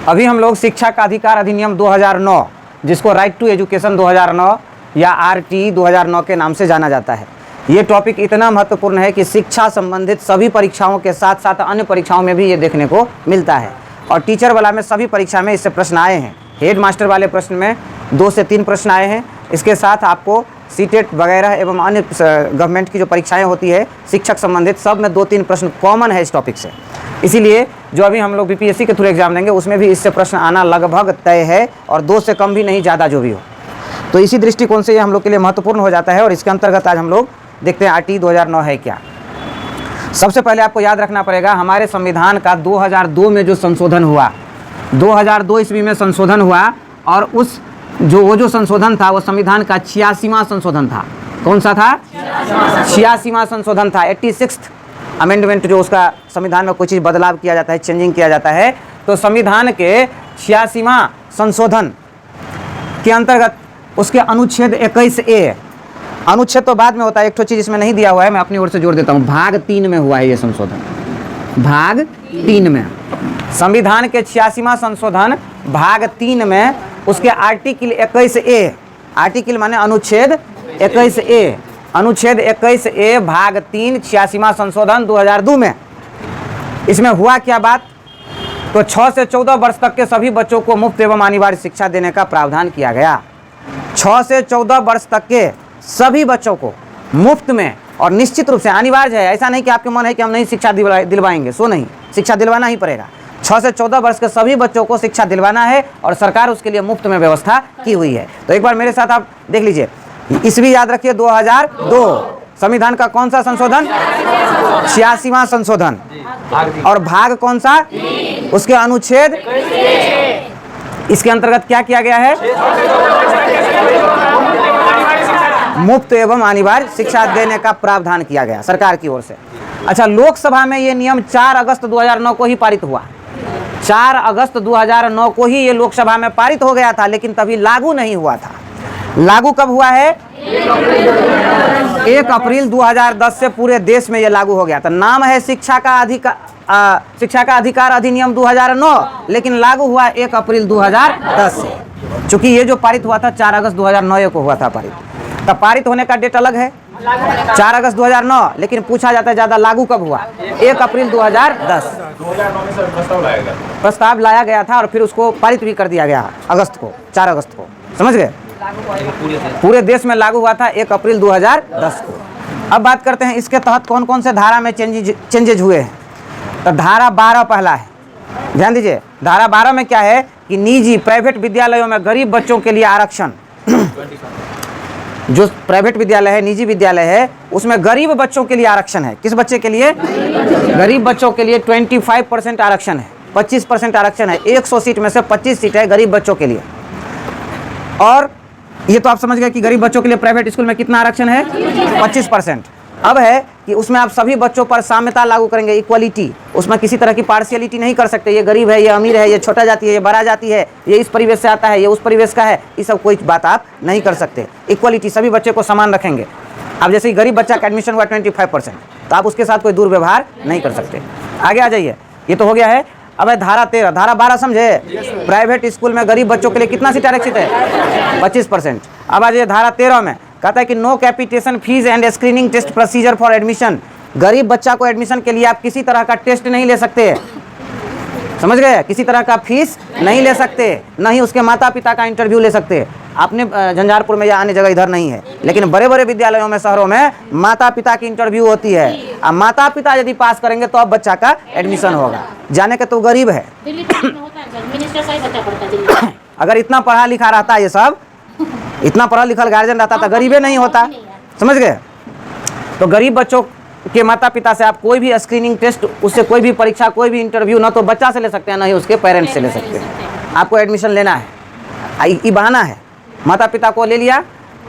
अभी हम लोग शिक्षा का अधिकार अधिनियम 2009, जिसको राइट टू एजुकेशन 2009 या RT 2009 के नाम से जाना जाता है, ये टॉपिक इतना महत्वपूर्ण है कि शिक्षा संबंधित सभी परीक्षाओं के साथ साथ अन्य परीक्षाओं में भी ये देखने को मिलता है। और टीचर वाला में सभी परीक्षा में इससे प्रश्न आए हैं। हेड मास्टर वाले प्रश्न में 2 से 3 प्रश्न आए हैं। इसके साथ आपको सीटेट वगैरह एवं अन्य गवर्नमेंट की जो परीक्षाएं होती है शिक्षक संबंधित, सब में 2-3 प्रश्न कॉमन है इस टॉपिक से। इसीलिए जो अभी हम लोग BPSC के थ्रू एग्जाम देंगे उसमें भी इससे प्रश्न आना लगभग तय है, और 2 से कम भी नहीं, ज़्यादा जो भी हो। तो इसी दृष्टिकोण से ये हम लोग के लिए महत्वपूर्ण हो जाता है। और इसके अंतर्गत आज हम लोग देखते हैं RT 2009 है क्या। सबसे पहले आपको याद रखना पड़ेगा, हमारे संविधान का 2002 में जो संशोधन हुआ, 2002 ईस्वी में संशोधन हुआ, और वो जो संशोधन था वो संविधान का 86वां संशोधन था। कौन सा था? 86वां संशोधन था। 86th अमेंडमेंट, जो उसका संविधान में कोई चीज़ बदलाव किया जाता है, चेंजिंग किया जाता है, तो संविधान के 86वां संशोधन के अंतर्गत उसके अनुच्छेद 21A, अनुच्छेद तो बाद में होता है, एक तो चीज़ इसमें नहीं दिया हुआ है, मैं अपनी ओर से जोड़ देता हूँ। भाग 3 में हुआ है ये संशोधन, भाग 3 में। संविधान के 86वां संशोधन भाग 3 में उसके आर्टिकल 21A, आर्टिकल माने अनुच्छेद 21A, अनुच्छेद 21A भाग 3 86वां संशोधन 2002 में। इसमें हुआ क्या बात, तो 6 से 14 वर्ष तक के सभी बच्चों को मुफ्त एवं अनिवार्य शिक्षा देने का प्रावधान किया गया। 6 से 14 वर्ष तक के सभी बच्चों को मुफ्त में, और निश्चित रूप से अनिवार्य है, ऐसा नहीं कि आपके मन है कि हम नहीं शिक्षा दिलवाएंगे, सो नहीं, शिक्षा दिलवाना ही पड़ेगा। 6 से 14 वर्ष के सभी बच्चों को शिक्षा दिलवाना है, और सरकार उसके लिए मुफ्त में व्यवस्था की हुई है। तो एक बार मेरे साथ आप देख लीजिए, ईस्वी याद रखिए 2002, संविधान का कौन सा संशोधन? 86वां संशोधन, और भाग कौन सा? उसके अनुच्छेद, इसके अंतर्गत क्या किया गया है? मुफ्त एवं अनिवार्य शिक्षा देने का प्रावधान किया गया सरकार की ओर से। अच्छा, लोकसभा में ये नियम 4 अगस्त 2009 को ही पारित हुआ। 4 अगस्त 2009 को ही ये लोकसभा में पारित हो गया था, लेकिन तभी लागू नहीं हुआ था। लागू कब हुआ है? 1 अप्रैल 2010 से पूरे देश में ये लागू हो गया था। नाम है शिक्षा का अधिकार अधिनियम 2009, लेकिन लागू हुआ 1 अप्रैल 2010 से। चूंकि ये जो पारित हुआ था 4 अगस्त 2009 को हुआ था पारित, तब पारित होने का डेट अलग है 4 अगस्त 2009, लेकिन पूछा जाता है ज़्यादा लागू कब हुआ? 1 अप्रैल 2010 प्रस्ताव लाया गया था, और फिर उसको पारित भी कर दिया गया अगस्त को, 4 अगस्त को। समझ गए? पूरे देश में लागू हुआ था 1 अप्रैल 2010 को। अब बात करते हैं इसके तहत कौन कौन से धारा में चेंजेज हुए हैं। तो धारा 12 पहला है, ध्यान दीजिए। धारा 12 में क्या है कि निजी प्राइवेट विद्यालयों में गरीब बच्चों के लिए आरक्षण, जो प्राइवेट विद्यालय है, निजी विद्यालय है, उसमें गरीब बच्चों के लिए आरक्षण है। किस बच्चे के लिए? गरीब बच्चों के लिए 25% आरक्षण है, 25% आरक्षण है। 100 सीट में से 25 सीट है गरीब बच्चों के लिए। और ये तो आप समझ गए कि गरीब बच्चों के लिए प्राइवेट स्कूल में कितना आरक्षण है? 25%। अब है कि उसमें आप सभी बच्चों पर साम्यता लागू करेंगे, इक्वलिटी। उसमें किसी तरह की पार्शियलिटी नहीं कर सकते, ये गरीब है, ये अमीर है, ये छोटा जाति है, ये बड़ा जाति है, ये इस परिवेश से आता है, ये उस परिवेश का है, ये सब कोई बात आप नहीं कर सकते। इक्वलिटी, सभी बच्चे को समान रखेंगे। अब जैसे ही गरीब बच्चा का एडमिशन हुआ 25%, तो आप उसके साथ कोई दुर्व्यवहार नहीं कर सकते। आगे आ जाइए, ये तो हो गया है। अब है धारा 13, धारा 12 समझे? प्राइवेट स्कूल में गरीब बच्चों के लिए कितना सीट आरक्षित है? 25%। अब आ जाइए धारा 13 में, कहता है कि no capitation fees and screening test procedure for admission. गरीब बच्चा को एडमिशन के लिए आप किसी तरह का टेस्ट नहीं ले सकते, समझ गए? किसी तरह का फीस नहीं ले सकते, न ही उसके माता पिता का इंटरव्यू ले सकते। आपने झंझारपुर में या अन्य जगह इधर नहीं है, लेकिन बड़े बड़े विद्यालयों में, शहरों में माता पिता की इंटरव्यू होती है। अब माता पिता यदि पास करेंगे तो अब बच्चा का एडमिशन होगा। जाने के तो गरीब है। अगर इतना पढ़ा लिखा रहता, ये सब इतना पढ़ा लिखा गार्जियन रहता तो गरीबे नहीं होता, समझ गए? तो गरीब बच्चों के माता पिता से आप कोई भी स्क्रीनिंग टेस्ट, उससे कोई भी परीक्षा, कोई भी इंटरव्यू ना तो बच्चा से ले सकते हैं, ना ही उसके पेरेंट्स से ले सकते हैं। आपको एडमिशन लेना है, ये बहाना है। माता पिता को ले लिया,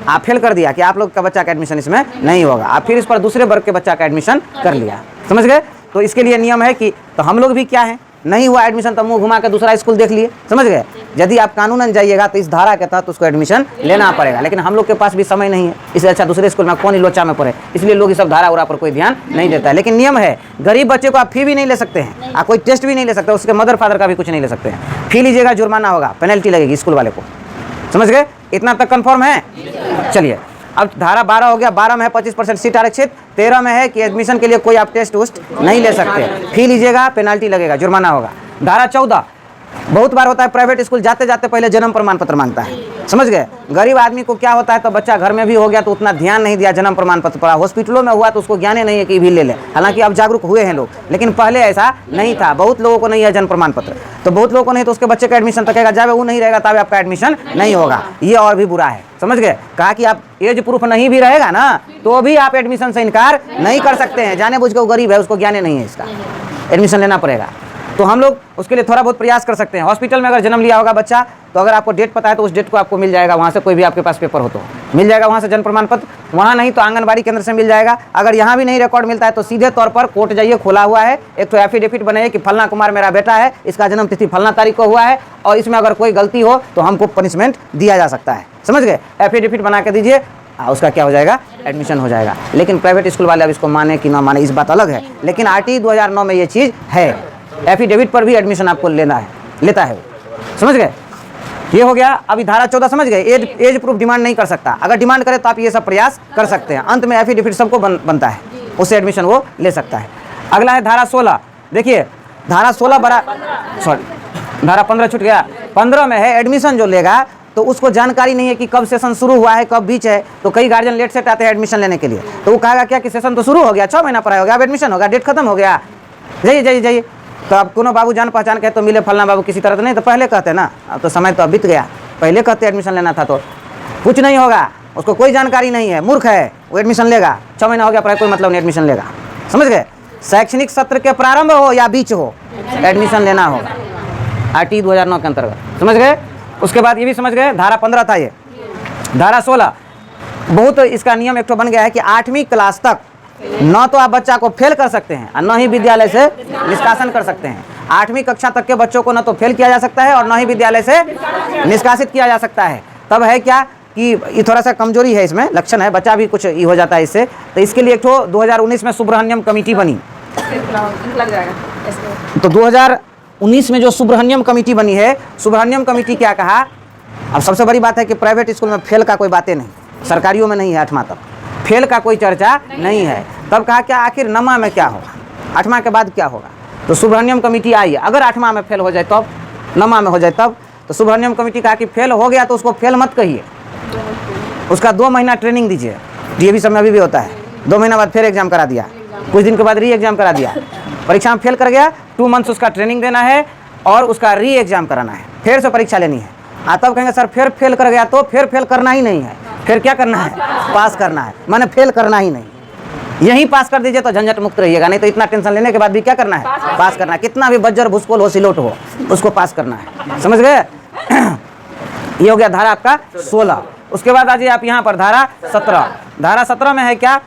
आप फेल कर दिया कि आप लोग का बच्चा का एडमिशन इसमें नहीं होगा, आप फिर इस पर दूसरे वर्ग के बच्चा का एडमिशन कर लिया, समझ गए? तो इसके लिए नियम है कि, तो हम लोग भी क्या है, नहीं हुआ एडमिशन तो मुंह घुमा के दूसरा स्कूल देख लिए, समझ गए? यदि आप कानूनन जाइएगा तो इस धारा के तहत उसको एडमिशन लेना पड़ेगा, लेकिन हम लोग के पास भी समय नहीं है, इसलिए अच्छा दूसरे स्कूल में कौन ही लोचा में पढ़े, इसलिए लोग इस सब धारा उरा पर कोई ध्यान नहीं देता है। लेकिन नियम है, गरीब बच्चे को आप फी भी नहीं ले सकते हैं, आप कोई टेस्ट भी नहीं ले सकते, उसके मदर फादर का भी कुछ नहीं ले सकते हैं। फी लीजिएगा, जुर्माना होगा, पेनल्टी लगेगी स्कूल वाले को। समझ गए? इतना तक कन्फर्म है? चलिए, अब धारा 12 हो गया। 12 में है 25% सीट आरक्षित। 13 में है कि एडमिशन के लिए कोई आप टेस्ट उस्ट नहीं ले सकते, फी लीजिएगा, पेनाल्टी लगेगा, जुर्माना होगा। धारा 14, बहुत बार होता है प्राइवेट स्कूल जाते जाते पहले जन्म प्रमाण पत्र मांगता है। समझ गए? गरीब आदमी को क्या होता है, तो बच्चा घर में भी हो गया तो उतना ध्यान नहीं दिया, जन्म प्रमाण पत्र पड़ा, हॉस्पिटलों में हुआ तो उसको ज्ञान नहीं है कि भी ले ले। हालांकि अब जागरूक हुए हैं लोग, लेकिन पहले ऐसा नहीं था। बहुत लोगों को नहीं है जन्म प्रमाण पत्र, तो बहुत लोगों को नहीं, तो उसके बच्चे का एडमिशन तकेगा, जब वो नहीं रहेगा तब आपका एडमिशन नहीं होगा। ये और भी बुरा है। समझ गए? कहा कि आप एज प्रूफ नहीं भी रहेगा ना तो भी आप एडमिशन से इनकार नहीं कर सकते हैं। जाने बुझ के वो गरीब है, उसको ज्ञान नहीं है, इसका एडमिशन लेना पड़ेगा। तो हम लोग उसके लिए थोड़ा बहुत प्रयास कर सकते हैं। हॉस्पिटल में अगर जन्म लिया होगा बच्चा, तो अगर आपको डेट पता है तो उस डेट को आपको मिल जाएगा, वहाँ से कोई भी आपके पास पेपर हो तो मिल जाएगा, वहाँ से जन्म प्रमाण पत्र। वहाँ नहीं तो आंगनबाड़ी केंद्र से मिल जाएगा। अगर यहाँ भी नहीं रिकॉर्ड मिलता है तो सीधे तौर पर कोर्ट जाइए, खुला हुआ है, एक तो एफिडेविट बनाइए कि फलना कुमार मेरा बेटा है, इसका जन्म तिथि फलना तारीख को हुआ है और इसमें अगर कोई गलती हो तो हमको पनिशमेंट दिया जा सकता है। समझ गए? एफिडेविट बना के दीजिए, उसका क्या हो जाएगा, एडमिशन हो जाएगा। लेकिन प्राइवेट स्कूल वाले अब इसको माने कि ना माने इस बात अलग है, लेकिन RT 2009 में ये चीज़ है। एफिडेविट पर भी एडमिशन आपको लेना है, लेता है वो। समझ गए? ये हो गया। अभी धारा 14 समझ गए? एज प्रूफ डिमांड नहीं कर सकता, अगर डिमांड करे तो आप ये सब प्रयास कर सकते हैं। अंत में एफिडेविट सबको बनता है, उससे एडमिशन वो ले सकता है। अगला है धारा 16। देखिए धारा 16 धारा 15 छूट गया। 15 में है एडमिशन जो लेगा तो उसको जानकारी नहीं है कि कब सेशन शुरू हुआ है, कब बीच है। तो कई गार्जियन लेट सेट आते हैं एडमिशन लेने के लिए, तो वो कहेगा क्या कि सेशन तो शुरू हो गया, 6 महीना पढ़ाई हो गया, अब एडमिशन होगा, डेट खत्म हो गया, जाइए जाइए जाइए। तो अब कोनो बाबू जान पहचान के तो मिले फलना बाबू किसी तरह तो नहीं, तो पहले कहते ना, अब तो समय तो अब बीत गया, पहले कहते एडमिशन लेना था तो कुछ नहीं होगा। उसको कोई जानकारी नहीं है, मूर्ख है, वो एडमिशन लेगा। 6 महीना हो गया पढ़ाई, कोई मतलब नहीं, एडमिशन लेगा। समझ गए? शैक्षणिक सत्र के प्रारंभ हो या बीच हो, एडमिशन लेना होगा RT 2009 के अंतर्गत। समझ गए? उसके बाद ये भी समझ गए, धारा 15 था ये। धारा 16 बहुत इसका नियम एक तो बन गया है कि 8वीं क्लास तक न तो आप बच्चा को फेल कर सकते हैं और न ही विद्यालय से निष्कासन कर सकते हैं। 8वीं कक्षा तक के बच्चों को न तो फेल किया जा सकता है और न ही विद्यालय से निष्कासित किया जा सकता है। तब है क्या कि ये थोड़ा सा कमजोरी है, इसमें लक्षण है, बच्चा भी कुछ ये हो जाता है इससे। तो इसके लिए एक तो 2019 में सुब्रह्मण्यम कमेटी बनी। तो 2019 में जो सुब्रह्मण्यम कमेटी बनी है, सुब्रह्मण्यम कमेटी क्या कहा? अब सबसे बड़ी बात है कि प्राइवेट स्कूल में फेल का कोई बातें नहीं, सरकारियों में नहीं है, 8वां तक फेल का कोई चर्चा नहीं है। तब कहा क्या आखिर 9वां में क्या होगा, 8वां के बाद क्या होगा? तो सुब्रह्मण्यम कमेटी आई, अगर 8वां में फेल हो जाए तब, 9वां में हो जाए तब। तो सुब्रह्मण्यम कमेटी कहा कि फेल हो गया तो उसको फेल मत कहिए, उसका 2 महीना ट्रेनिंग दीजिए। DAV सब में अभी भी होता है, 2 महीना बाद फिर एग्जाम करा दिया, कुछ दिन के बाद री एग्जाम करा दिया, परीक्षा में फेल कर गया, 2 मंथ्स उसका ट्रेनिंग देना है और उसका री एग्जाम कराना है, फिर से परीक्षा लेनी है। तब कहेंगे सर फिर फेल कर गया, तो फिर फेल करना ही नहीं है, फिर क्या करना है, पास करना है, माने फेल करना ही नहीं। यहीं पास कर दीजिए तो झंझट मुक्त रहिएगा, नहीं तो इतना टेंशन लेने के बाद भी क्या करना है, पास करना है। कितना भी बज्जर भूसकोल हो, सिलोट हो, उसको पास करना है। समझ गए? ये हो गया धारा आपका 16। उसके बाद आ जाइए आप यहाँ पर धारा 17। धारा 17 में है क्या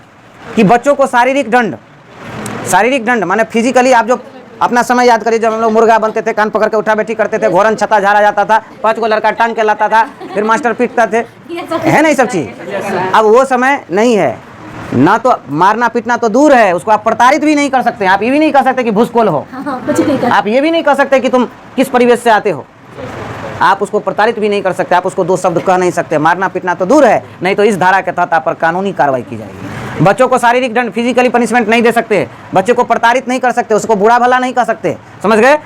कि बच्चों को शारीरिक दंड माने फिजिकली, आप जो अपना समय याद करिए, जब हम लोग मुर्गा बनते थे, कान पकड़ के उठा बैठी करते थे, घोरन छता झाड़ा जाता था, 5 को लड़का टांग के लाता था, फिर मास्टर पीटता थे, है ना ये सब चीज़। अब वो समय नहीं है, ना तो मारना पीटना तो दूर है, उसको आप प्रताड़ित भी नहीं कर सकते। आप ये भी नहीं कह सकते कि भूसकोल हो, आप ये भी नहीं कह सकते कि तुम किस परिवेश से आते हो, आप उसको प्रताड़ित भी नहीं कर सकते, आप उसको 2 शब्द कह नहीं सकते। मारना पीटना तो दूर है, नहीं तो इस धारा के तहत आप पर कानूनी कार्रवाई की जाएगी। बच्चों को शारीरिक दंड, फिजिकली पनिशमेंट नहीं दे सकते, बच्चे को प्रताड़ित नहीं कर सकते, उसको बुरा भला नहीं कह सकते। समझ गए?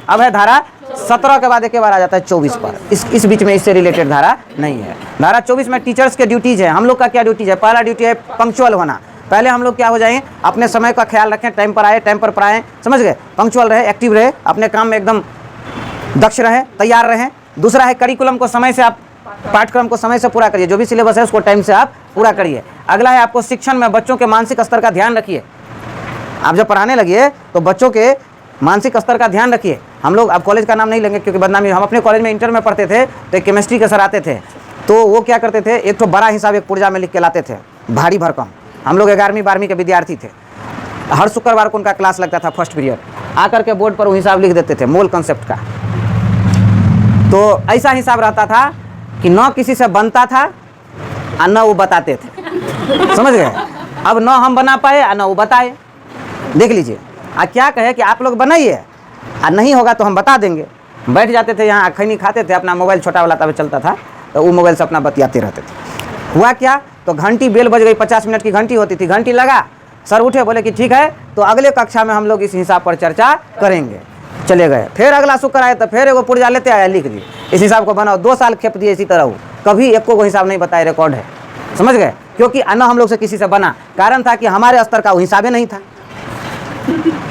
अब है धारा 17 के बाद एक बार आ जाता है 24 पर। इस बीच में इससे रिलेटेड धारा नहीं है। धारा 24 में टीचर्स के ड्यूटीज है। हम लोग का क्या ड्यूटीज है? पहला ड्यूटी है पंक्चुअल होना। पहले हम लोग क्या हो जाएं, अपने समय का ख्याल रखें, टाइम पर आए, टाइम पर पढ़ाएं। समझ गए? पंक्चुअल रहे, एक्टिव रहे, अपने काम में एकदम दक्ष रहे, तैयार रहें। दूसरा है करिकुलम को समय से, आप पाठ्यक्रम को समय से पूरा करिए, जो भी सिलेबस है उसको टाइम से आप पूरा करिए। अगला है आपको शिक्षण में बच्चों के मानसिक स्तर का ध्यान रखिए। आप जब पढ़ाने लगिए तो बच्चों के मानसिक स्तर का ध्यान रखिए। हम लोग, अब कॉलेज का नाम नहीं लेंगे क्योंकि बदनामी, हम अपने कॉलेज में इंटर में पढ़ते थे तो एक केमिस्ट्री के सर आते थे, तो वो क्या करते थे, एक तो बड़ा हिसाब एक पुर्जा में लिख के लाते थे, भारी भरकम। हम लोग 11वीं 12वीं के विद्यार्थी थे, हर शुक्रवार को उनका क्लास लगता था, फर्स्ट पीरियड। आकर के बोर्ड पर वो हिसाब लिख देते थे, मोल कंसेप्ट का। तो ऐसा हिसाब रहता था कि न किसी से बनता था और न वो बताते थे, समझ गए। अब न हम बना पाए और न वो बताए। देख लीजिए, क्या कहे कि आप लोग बनाइए और नहीं होगा तो हम बता देंगे। बैठ जाते थे यहाँ, खैनी खाते थे, अपना मोबाइल छोटा वाला तब चलता था, तो वो मोबाइल से अपना बतियाते रहते थे। हुआ क्या, तो घंटी बेल बज गई, 50 मिनट की घंटी होती थी, घंटी लगा, सर उठे, बोले कि ठीक है तो अगले कक्षा में हम लोग इस हिसाब पर चर्चा करेंगे। चले गए, फिर अगला शुक्र आए तो फिर एगो पुर्जा लेते आया, लिख दिए इस हिसाब को बनाओ। 2 साल खेप दिए इसी तरह, वो कभी एक को हिसाब नहीं बताए, रिकॉर्ड है, समझ गए। क्योंकि न हम लोग से किसी से बना, कारण था कि हमारे स्तर का वो हिसाबे नहीं था,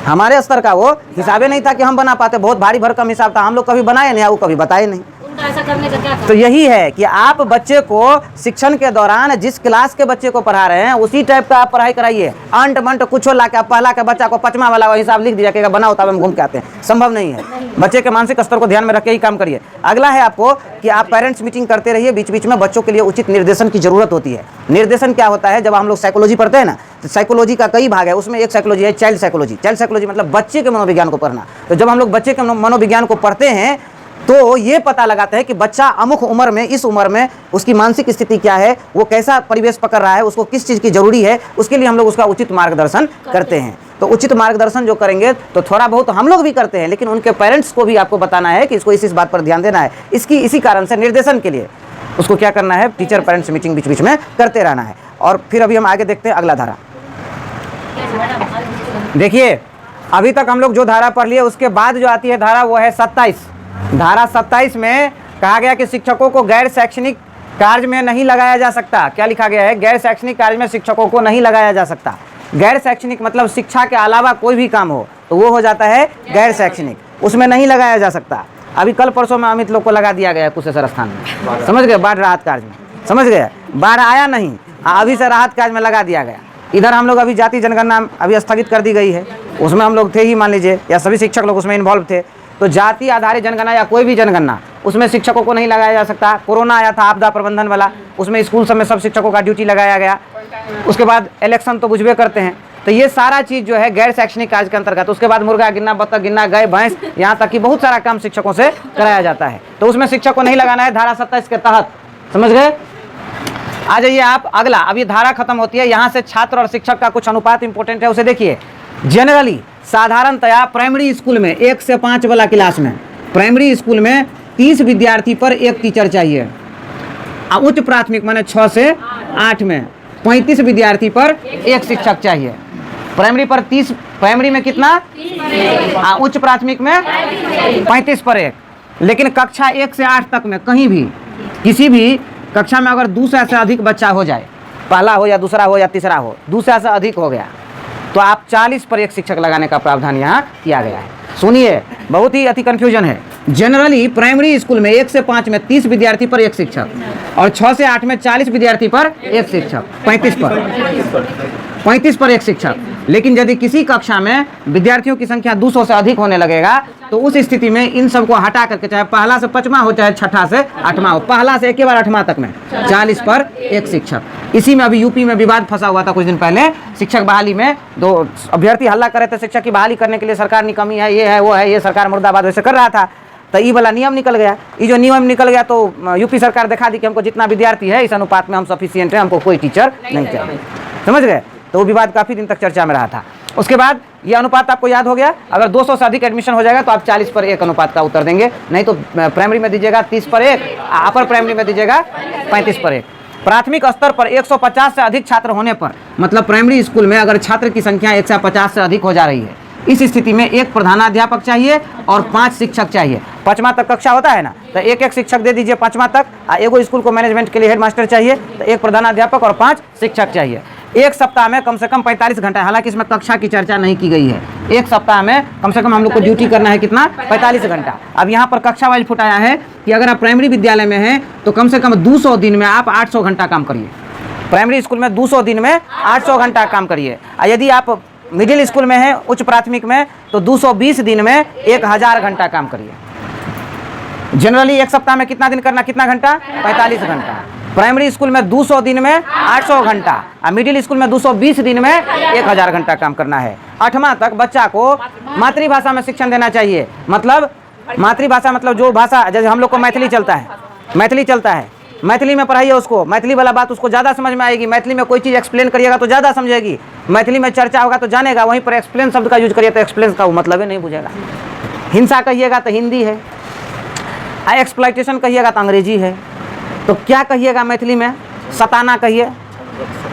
हमारे स्तर का वो हिसाबे नहीं था कि हम बना पाते। बहुत भारी भरकम हिसाब था, हम लोग कभी बनाए नहीं, वो कभी बताए नहीं। ऐसा करने का क्या तो यही है कि आप बच्चे को शिक्षण के दौरान जिस क्लास के बच्चे को पढ़ा रहे हैं उसी टाइप का आप पढ़ाई कराइए। अंट मंट कुछ ला के पहला के बच्चा को 5वां वाला हिसाब लिख दिया कि बनाओ तब हम घूम के आते हैं, संभव नहीं है। बच्चे के मानसिक स्तर को ध्यान में रख के ही काम करिए। अगला है आपको कि आप पेरेंट्स मीटिंग करते रहिए, बीच बीच में बच्चों के लिए उचित निर्देशन की जरूरत होती है। निर्देशन क्या होता है, जब हम लोग साइकोलॉजी पढ़ते हैं ना, तो साइकोलॉजी का कई भाग है, उसमें एक साइकोलॉजी है चाइल्ड साइकोलॉजी। चाइल्ड साइकोलॉजी मतलब बच्चे के मनोविज्ञान को पढ़ना। तो जब हम लोग बच्चे के मनोविज्ञान को पढ़ते हैं तो ये पता लगाते हैं कि बच्चा अमुक उम्र में, इस उम्र में उसकी मानसिक स्थिति क्या है, वो कैसा परिवेश पकड़ रहा है, उसको किस चीज़ की जरूरी है, उसके लिए हम लोग उसका उचित मार्गदर्शन करते हैं। तो उचित मार्गदर्शन जो करेंगे तो थोड़ा बहुत हम लोग भी करते हैं, लेकिन उनके पेरेंट्स को भी आपको बताना है कि इसको इस बात पर ध्यान देना है। इसी कारण से निर्देशन के लिए उसको क्या करना है, टीचर पेरेंट्स मीटिंग बीच बीच में करते रहना है। और फिर अभी हम आगे देखते हैं अगला धारा। देखिए, अभी तक हम लोग जो धारा पढ़ लिए, उसके बाद जो आती है धारा वो है 27। धारा 27 में कहा गया कि शिक्षकों को गैर शैक्षणिक कार्य में नहीं लगाया जा सकता। क्या लिखा गया है, गैर शैक्षणिक कार्य में शिक्षकों को नहीं लगाया जा सकता। गैर शैक्षणिक मतलब शिक्षा के अलावा कोई भी काम हो तो वो हो जाता है गैर शैक्षणिक, उसमें नहीं लगाया जा सकता। अभी कल परसों में अमित लोग को लगा दिया गया कुशेश्वर स्थान में, समझ गए, बाढ़ राहत कार्य में, समझ गए। बाढ़ आया नहीं, अभी से राहत कार्य में लगा दिया गया। इधर हम लोग अभी जाति जनगणना अभी स्थगित कर दी गई है, उसमें हम लोग थे ही, मान लीजिए, या सभी शिक्षक लोग उसमें इन्वॉल्व थे। तो जाति आधारित जनगणना या कोई भी जनगणना, उसमें शिक्षकों को नहीं लगाया जा सकता। कोरोना आया था आपदा प्रबंधन वाला, उसमें स्कूल सब में सब शिक्षकों का ड्यूटी लगाया गया। उसके बाद इलेक्शन तो बुझबे करते हैं, तो ये सारा चीज़ जो है गैर शैक्षणिक कार्य के अंतर्गत। उसके बाद मुर्गा गिनना, बत्तख गिनना, गाय भैंस, यहाँ तक कि बहुत सारा काम शिक्षकों से कराया जाता है, तो उसमें शिक्षक को नहीं लगाना है धारा 27 के तहत, समझ गए। आ जाइए आप अगला, अब ये धारा खत्म होती है, यहाँ से छात्र और शिक्षक का कुछ अनुपात इंपॉर्टेंट है, उसे देखिए। जनरली साधारणतया प्राइमरी स्कूल में 1 से 5 वाला क्लास में, प्राइमरी स्कूल में 30 विद्यार्थी पर 1 टीचर चाहिए। उच्च प्राथमिक माने 6 से 8 में 35 विद्यार्थी पर 1 शिक्षक चाहिए। प्राइमरी पर 30, प्राइमरी में कितना, उच्च प्राथमिक में 35 पर 1। लेकिन कक्षा 1 से 8 तक में कहीं भी किसी भी कक्षा में अगर 200 से अधिक बच्चा हो जाए, पहला हो या दूसरा हो या तीसरा हो, 200 से अधिक हो गया, तो आप 40 पर 1 शिक्षक लगाने का प्रावधान यहाँ किया गया है। सुनिए, बहुत ही अति कंफ्यूजन है। जनरली प्राइमरी स्कूल में 1 से 5 में 30 विद्यार्थी पर 1 शिक्षक, और 6 से 8 में 40 विद्यार्थी पर 1 शिक्षक, 35 पर 1 शिक्षक। लेकिन यदि किसी कक्षा में विद्यार्थियों की संख्या 200 से अधिक होने लगेगा, तो उस स्थिति में इन सबको हटा करके, चाहे पहला से 5वां हो चाहे छठा से 8वां हो, पहला से एक बार 8वां तक में 40 पर 1 शिक्षक। इसी में अभी यूपी में विवाद फंसा हुआ था कुछ दिन पहले, शिक्षक बहाली में 2 अभ्यर्थी हल्ला कर रहे थे शिक्षक की बहाली करने के लिए, सरकार निकम्मी है, ये है, वो है, ये सरकार मुर्दाबाद वैसे कर रहा था। तो ये वाला नियम निकल गया। ये जो नियम निकल गया तो यूपी सरकार दिखा दी कि हमको जितना विद्यार्थी है इस अनुपात में हम सफिशिएंट है, हमको कोई टीचर नहीं चाहिए, समझ गए। तो वो विवाद काफ़ी दिन तक चर्चा में रहा था। उसके बाद ये अनुपात आपको याद हो गया, अगर 200 से अधिक एडमिशन हो जाएगा तो आप 40 पर 1 अनुपात का उत्तर देंगे, नहीं तो प्राइमरी में दीजिएगा 30 पर 1, अपर प्राइमरी में दीजिएगा 35 पर 1। प्राथमिक स्तर पर 150 से अधिक छात्र होने पर, मतलब प्राइमरी स्कूल में अगर छात्र की संख्या 150 से अधिक हो जा रही है, इस स्थिति में 1 प्रधानाध्यापक चाहिए और 5 शिक्षक चाहिए। 5वां तक कक्षा होता है ना, तो 1-1 शिक्षक दे दीजिए 5वां तक। एगो स्कूल को मैनेजमेंट के लिए हेड मास्टर चाहिए, तो 1 प्रधानाध्यापक और 5 शिक्षक चाहिए। 1 सप्ताह में कम से कम 45 घंटा, हालांकि इसमें कक्षा की चर्चा नहीं की गई है। 1 सप्ताह में कम से कम हम लोग को ड्यूटी करना है कितना, 45 घंटा। अब यहाँ पर कक्षा वाइज फुटाया है कि अगर आप प्राइमरी विद्यालय में हैं तो कम से कम 200 दिन में आप 800 घंटा काम करिए। प्राइमरी स्कूल में 200 दिन में 800 घंटा काम करिए। यदि आप मिडिल स्कूल में है, उच्च प्राथमिक में, तो 220 दिन में 1000 घंटा काम करिए। जनरली 1 सप्ताह में कितना दिन करना, कितना घंटा, 45 घंटा। प्राइमरी स्कूल में 200 दिन में 800 घंटा, और मिडिल स्कूल में 220 दिन में 1000 घंटा काम करना है। 8वां तक बच्चा को मातृभाषा में शिक्षण देना चाहिए, मतलब मातृभाषा मतलब जो भाषा, जैसे हम लोग को मैथिली चलता है, मैथिली चलता है, मैथिली में पढ़ाइए उसको, मैथिली वाला बात उसको ज़्यादा समझ में आएगी। मैथिली में कोई चीज़ एक्सप्लेन करिएगा तो ज़्यादा समझेगी, मैथिली में चर्चा होगा तो जानेगा। वहीं पर एक्सप्लेन शब्द का यूज करिए तो एक्सप्लेन का वो मतलब ही नहीं बुझेगा। हिंसा कहिएगा तो हिंदी है, एक्सप्लॉइटेशन कहिएगा तो अंग्रेजी है। तो क्या कहिएगा मैथिली में? सताना कहिए,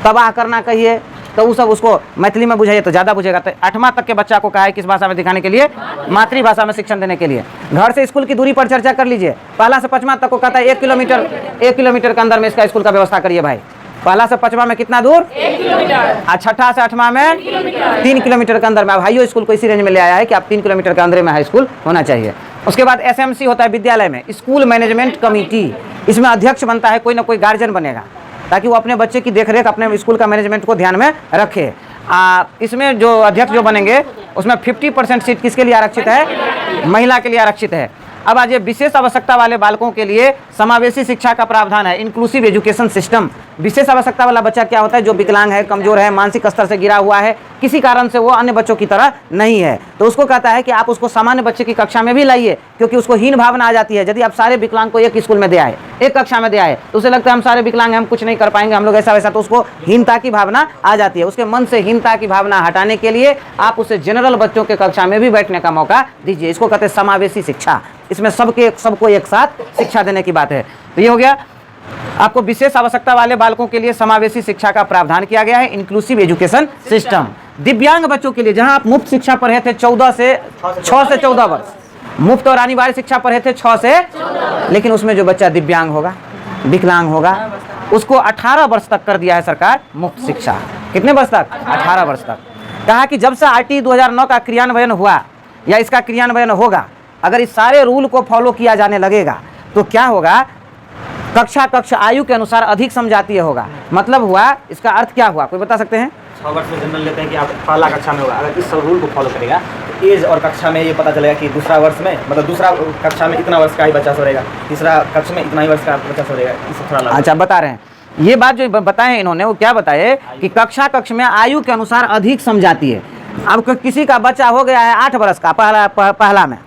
तबाह करना कहिए, तो वो सब उसको मैथिली में बुझाइए तो ज़्यादा बुझेगा। तो 8वां तक के बच्चा को कहा है किस भाषा में दिखाने के लिए? मातृभाषा में शिक्षण देने के लिए। घर से स्कूल की दूरी पर चर्चा कर लीजिए। पहला से 5वां तक को कहता है 1 किलोमीटर के अंदर में इसका स्कूल का व्यवस्था करिए भाई। पहला से 5वां में कितना दूर? 1 किलोमीटर। और 6ठा से 8वां में 3 किलोमीटर के अंदर में। अब हाई स्कूल को इसी रेंज में ले आया है कि आप 3 किलोमीटर के अंदर में हाई स्कूल होना चाहिए। उसके बाद SMC होता है विद्यालय में, स्कूल मैनेजमेंट कमेटी। इसमें अध्यक्ष बनता है, कोई ना कोई गार्जियन बनेगा ताकि वो अपने बच्चे की देखरेख, अपने स्कूल का मैनेजमेंट को ध्यान में रखे। इसमें जो अध्यक्ष जो बनेंगे उसमें 50% सीट किसके लिए आरक्षित है? महिला के लिए आरक्षित है। अब आज ये विशेष आवश्यकता वाले बालकों के लिए समावेशी शिक्षा का प्रावधान है, इंक्लूसिव एजुकेशन सिस्टम। विशेष आवश्यकता वाला बच्चा क्या होता है? जो विकलांग है, कमजोर है, मानसिक स्तर से गिरा हुआ है, किसी कारण से वो अन्य बच्चों की तरह नहीं है, तो उसको कहता है कि आप उसको सामान्य बच्चे की कक्षा में भी लाइए, क्योंकि उसको हीन भावना आ जाती है। यदि आप सारे विकलांग को एक स्कूल में दे आए, एक कक्षा में दे आए, तो उसे लगता है हम सारे विकलांग हैं, हम कुछ नहीं कर पाएंगे, हम लोग ऐसा वैसा, तो उसको हीनता की भावना आ जाती है। उसके मन से हीनता की भावना हटाने के लिए आप उसे जनरल बच्चों के कक्षा में भी बैठने का मौका दीजिए। इसको कहते हैं समावेशी शिक्षा। इसमें सबको एक साथ शिक्षा देने की बात है। तो ये हो गया, आपको विशेष आवश्यकता वाले बालकों के लिए समावेशी शिक्षा का प्रावधान किया गया है, इंक्लूसिव एजुकेशन सिस्टम। दिव्यांग बच्चों के लिए, जहां आप मुफ्त शिक्षा पढ़े थे 6 से 14 वर्ष, मुफ्त और अनिवार्य शिक्षा पढ़े थे 6 से, लेकिन उसमें जो बच्चा दिव्यांग होगा, विकलांग होगा, उसको 18 वर्ष तक कर दिया है सरकार मुफ्त शिक्षा। कितने वर्ष तक? 18 वर्ष तक। कहा कि जब से RT 2009 का क्रियान्वयन हुआ या इसका क्रियान्वयन होगा, अगर इस सारे रूल को फॉलो किया जाने लगेगा तो क्या होगा? कक्षा आयु के अनुसार अधिक समझातीय होगा। मतलब हुआ, इसका अर्थ क्या हुआ, कोई बता सकते हैं? 6 वर्ष में जनरल लेते हैं कि आप पहला कक्षा में होगा, अगर इस रूल को फॉलो करेगा तो एज और कक्षा में ये पता चलेगा कि दूसरा वर्ष में, मतलब दूसरा कक्षा में इतना वर्ष का ही बच्चा सो रहेगा, तीसरा कक्षा में इतना ही वर्ष का बच्चा सो रहेगा। इससे थोड़ा अच्छा बता रहे हैं, ये बात जो बताए इन्होंने वो क्या बताए कि कक्ष में आयु के अनुसार अधिक समझाती है। अब किसी का बच्चा हो गया है 8 वर्ष का पहला में,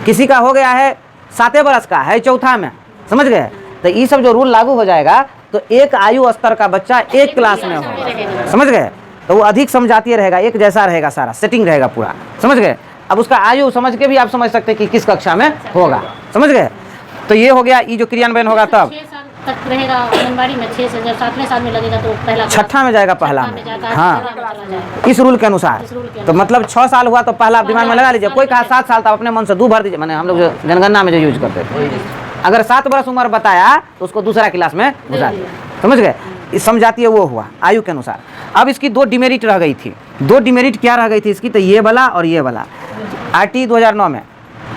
किसी का हो गया है 7 वर्ष का है चौथा में, समझ गए? तो ये सब जो रूल लागू हो जाएगा तो एक आयु स्तर का बच्चा एक क्लास में होगा, समझ गए? तो वो अधिक समझाती रहेगा, एक जैसा रहेगा, सारा सेटिंग रहेगा पूरा, समझ गए? अब उसका आयु समझ के भी आप समझ सकते हैं कि किस कक्षा में होगा, समझ गए? तो ये हो गया, ये जो क्रियान्वयन होगा तब 6 साल तक रहेगा आंगनबाड़ी में, 6 से जब 7वें साल में लगेगा तो पहला 6ठा में जाएगा, पहला में, हाँ, इस रूल के अनुसार। तो मतलब 6 साल हुआ तो पहला दिमाग में लगा लीजिए। कोई कहा 7 साल, तो अपने मन से 2 भर दीजिए। मैंने हम लोग जो जनगणना में जो यूज करते थे, अगर 7 वर्ष उम्र बताया तो उसको दूसरा क्लास में घुसा दिया, समझ गए? समझाती है वो हुआ आयु के अनुसार। अब इसकी 2 डिमेरिट रह गई थी। 2 डिमेरिट क्या रह गई थी इसकी? तो ये वाला और ये वाला। RT 2009 में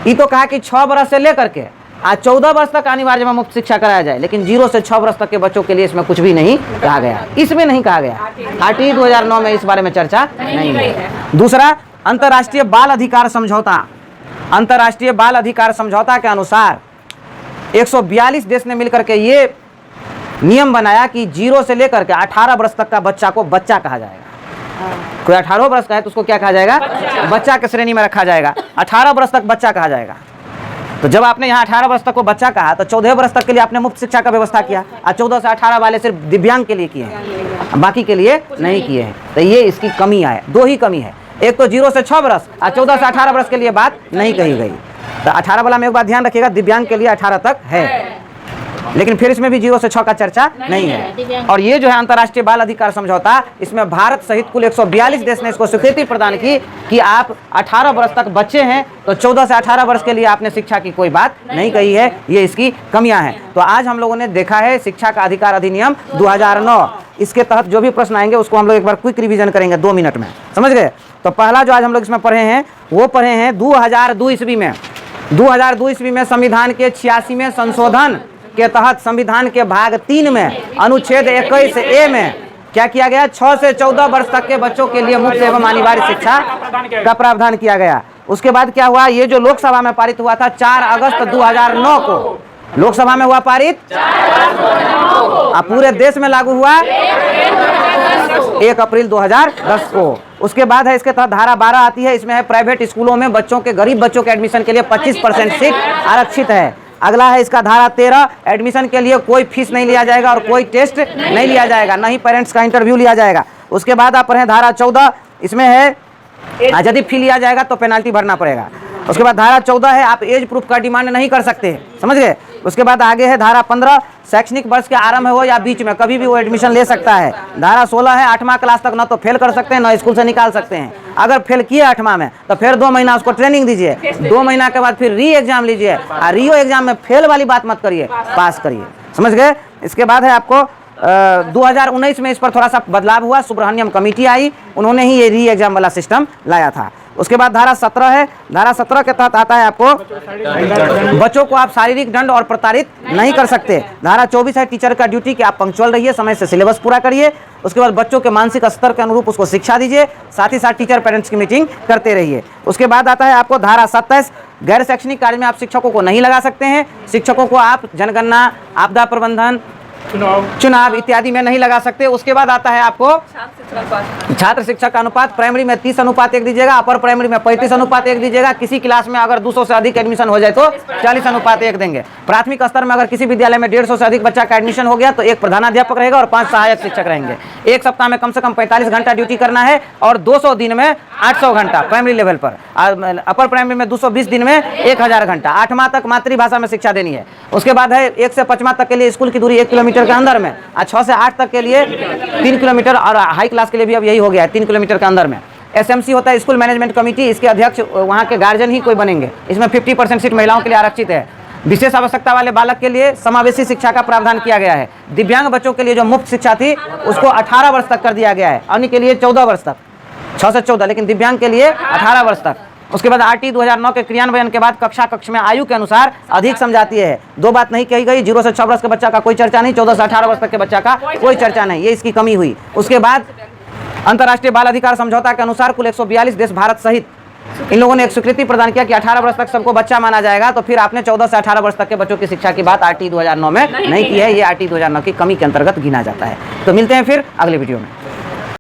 ये तो कहा कि 6 वर्ष से लेकर के आज 14 वर्ष तक अनिवार्य में मुफ्त शिक्षा कराया जाए, लेकिन 0 से 6 वर्ष तक के बच्चों के लिए इसमें कुछ भी नहीं कहा गया, इसमें नहीं कहा गया। RT 2009 में इस बारे में चर्चा नहीं है। दूसरा, अंतर्राष्ट्रीय बाल अधिकार समझौता। अंतर्राष्ट्रीय बाल अधिकार समझौता के अनुसार 142 देश ने मिलकर के ये नियम बनाया कि 0 से लेकर के 18 वर्ष तक का बच्चा को बच्चा कहा जाएगा। कोई 18 वर्ष का है तो उसको क्या कहा जाएगा? बच्चा के श्रेणी में रखा जाएगा। 18 वर्ष तक बच्चा कहा जाएगा। तो जब आपने यहाँ 18 वर्ष तक को बच्चा कहा तो 14 वर्ष तक के लिए आपने मुफ्त शिक्षा का व्यवस्था किया, और 14 से 18 वाले सिर्फ दिव्यांग के लिए किए हैं, बाकी के लिए नहीं किए हैं। तो ये इसकी कमी है, 2 ही कमी है। एक तो 0 से 6 वर्ष और 14 से 18 वर्ष के लिए बात नहीं कही गई। तो 18 वाला में एक बात ध्यान रखिएगा, दिव्यांग के लिए 18 तक है, लेकिन फिर इसमें भी 0 से 6 का चर्चा नहीं है। और ये जो है अंतर्राष्ट्रीय बाल अधिकार समझौता, इसमें भारत सहित कुल 142 देश ने इसको स्वीकृति प्रदान की कि आप 18 वर्ष तक बच्चे हैं तो 14 से 18 वर्ष के लिए आपने शिक्षा की कोई बात नहीं कही है। ये इसकी कमियां हैं। तो आज हम लोगों ने देखा है शिक्षा का अधिकार अधिनियम 2009। इसके तहत जो भी प्रश्न आएंगे उसको हम लोग एक बार क्विक रिवीजन करेंगे 2 मिनट में, समझ गए? तो पहला जो आज हम लोग इसमें पढ़े हैं वो पढ़े हैं 2002 ईस्वी में। 2002 ईस्वी में संविधान के 86वें संशोधन के तहत संविधान के भाग 3 में अनुच्छेद 21A में क्या किया गया? 6 से 14 वर्ष तक के बच्चों के लिए मुफ्त एवं अनिवार्य शिक्षा का प्रावधान किया गया। उसके बाद क्या हुआ? ये जो लोकसभा में पारित हुआ था 4 अगस्त 2009 को, लोकसभा में हुआ पारित, पूरे देश में लागू हुआ 1 अप्रैल 2010 को। उसके बाद है इसके तहत धारा 12 आती है, इसमें है प्राइवेट स्कूलों में बच्चों के, गरीब बच्चों के एडमिशन के लिए 25% सीट आरक्षित है। अगला है इसका धारा 13, एडमिशन के लिए कोई फीस नहीं लिया जाएगा और कोई टेस्ट नहीं लिया जाएगा, ना ही पेरेंट्स का इंटरव्यू लिया जाएगा। उसके बाद आप पढ़ें धारा 14, इसमें है यदि फी लिया जाएगा तो पेनाल्टी भरना पड़ेगा। उसके बाद धारा 14 है आप एज प्रूफ का डिमांड नहीं कर सकते, समझ गए। उसके बाद आगे है धारा 15, शैक्षणिक वर्ष के आरंभ हो या बीच में कभी भी वो एडमिशन ले सकता है। धारा 16 है 8वां क्लास तक ना तो फेल कर सकते हैं ना स्कूल से निकाल सकते हैं। अगर फेल किए 8वां में तो फिर 2 महीना उसको ट्रेनिंग दीजिए, 2 महीना के बाद फिर री एग्जाम लीजिए, और री एग्जाम में फेल वाली बात मत करिए, पास करिए, समझ गए। इसके बाद है आपको 2019 में इस पर थोड़ा सा बदलाव हुआ, सुब्रह्मण्यम कमेटी आई, उन्होंने ही ये री एग्जाम वाला सिस्टम लाया था। उसके बाद धारा 17 है, धारा 17 के तहत आता है आपको बच्चों को आप शारीरिक दंड और प्रताड़ित नहीं कर सकते। धारा 24 है टीचर का ड्यूटी कि आप पंक्चुअल रहिए, समय से सिलेबस पूरा करिए। उसके बाद बच्चों के मानसिक स्तर के अनुरूप उसको शिक्षा दीजिए, साथ ही साथ टीचर पेरेंट्स की मीटिंग करते रहिए। उसके बाद आता है आपको धारा 27, गैर शैक्षणिक कार्य में आप शिक्षकों को नहीं लगा सकते हैं। शिक्षकों को आप जनगणना, आपदा प्रबंधन, चुनाव इत्यादि में नहीं लगा सकते। उसके बाद आता है आपको छात्र शिक्षक अनुपात, प्राइमरी में 30:1 दीजिएगा, अपर प्राइमरी में 35:1 दीजिएगा। किसी क्लास में अगर 200 से अधिक एडमिशन हो जाए तो 40:1 देंगे। प्राथमिक स्तर में अगर किसी विद्यालय में 150 से अधिक बच्चा का एडमिशन हो गया तो 1 प्रधानाध्यापक रहेगा और 5 सहायक शिक्षक रहेंगे। 1 सप्ताह में कम से कम 45 घंटा ड्यूटी करना है और 200 दिन में 800 घंटा प्राइमरी लेवल पर, अपर प्राइमरी में 220 दिन में 1000 घंटा। 8वां तक मातृभाषा में शिक्षा देनी है। उसके बाद है 1 से 5वां तक के लिए स्कूल की दूरी 1 किलोमीटर के अंदर में, और 6 से 8 तक के लिए 3 किलोमीटर, और हाई क्लास के लिए भी अब यही हो गया है 3 किलोमीटर के अंदर में। एसएमसी होता है स्कूल मैनेजमेंट कमेटी, इसके अध्यक्ष वहाँ के गार्जियन ही कोई बनेंगे। इसमें 50% सीट महिलाओं के लिए आरक्षित है। विशेष आवश्यकता वाले बालक के लिए समावेशी शिक्षा का प्रावधान किया गया है। दिव्यांग बच्चों के लिए जो मुफ्त शिक्षा थी उसको 18 वर्ष तक कर दिया गया है, अन्य के लिए 14 वर्ष तक, 6 से 14, लेकिन दिव्यांग के लिए 18 वर्ष तक। उसके बाद आरटी 2009 के क्रियान्वयन के बाद कक्ष में आयु के अनुसार अधिक समझाती है। 2 बात नहीं कही गई, 0 से 6 वर्ष के बच्चा का कोई चर्चा नहीं, 14 से 18 वर्ष तक के बच्चा का कोई चर्चा नहीं, ये इसकी कमी हुई। उसके बाद अंतर्राष्ट्रीय बाल अधिकार समझौता के अनुसार कुल 142 देश भारत सहित इन लोगों ने एक स्वीकृति प्रदान किया कि 18 वर्ष तक सबको बच्चा माना जाएगा। तो फिर आपने 14 से 18 वर्ष तक के बच्चों की शिक्षा की बात आरटी 2009 में नहीं की है, ये आरटी 2009 की कमी के अंतर्गत गिना जाता है। तो मिलते हैं फिर अगले वीडियो में।